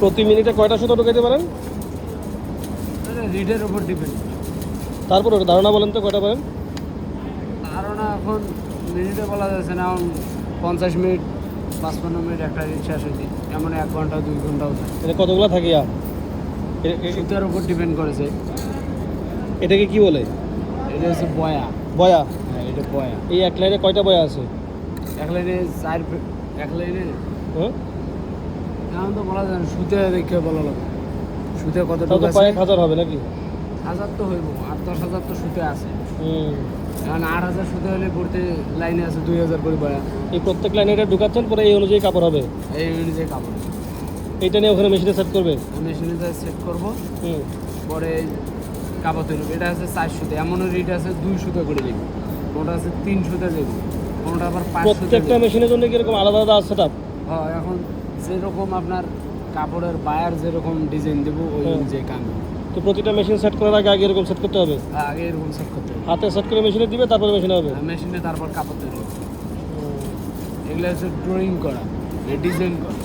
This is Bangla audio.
প্রতি মিনিটে কয়টা সুতো ঢুকাইতে পারেন? রিডের উপর ডিপেন্ড। তারপর ওটা ধারণা বলেন তো কয়টা পারেন? ধারণা এখন মিনিটে বলা যাচ্ছে না, এখন 50 মিনিট 55 মিনিট একটা রিড শেষ হয়েছে, এমন 1 ঘন্টা 2 ঘন্টাও যায়। এটা কতগুলো থাকে? সুতার উপর ডিপেন্ড করেছে। এটাকে কি বলে? এটা হচ্ছে বয়া। বয়া? হ্যাঁ, এটা বয়া। এই এক লাইনে কয়টা বয়া আছে? এক লাইনে 4, এক লাইনে হ্যাঁ, এখন তো বলা যায় না, সুতে দেখে বলা লাগবে সুতে তাও কতটুকু তো আছে। কয়েক হাজার হবে নাকি? 1000 তো হইব, 8-10 হাজার তো সুতে আছে। হুম। এখন 8000 সুতে হলে পড়তে লাইনে আছে 2000 করে বয়া। এই প্রত্যেক লাইনে এটা ঢুকাচ্ছেন, পরে এই অনুযায়ী কাপড় হবে। এই অনুযায়ী কাপড় এইটা নিয়ে ওখানে মেশিনে সেট করবে। মেশিনে সেট করবো, হুম। পরে কাপড় তৈরি হবে। এটা আছে 4 সুতে, এমনও রিড আছে 2 সুতো করে দেবে, কোনটা আছে 3 সুতে দেবে, কোনটা আবার 5 সুতে প্রত্যেকটা দেবে। মেশিনের জন্য কি এরকম আলাদা আলাদা সেট আপ? হ্যাঁ, এখন যেরকম আপনার কাপড়ের বায়ার যেরকম ডিজাইন দেবো ওই হ্যাঁ। অনুযায়ী কাম হবে। তো প্রতিটা মেশিন সেট করার আগে আগে এরকম সেট করতে হবে? আগে এরকম সেট করতে হবে, হাতে সেট করে মেশিনে দিবে, তারপরে মেশিনে হবে। মেশিনে তারপর কাপড় তৈরি হবে। এগুলো হচ্ছে ড্রয়িং করা, ডিজাইন করা।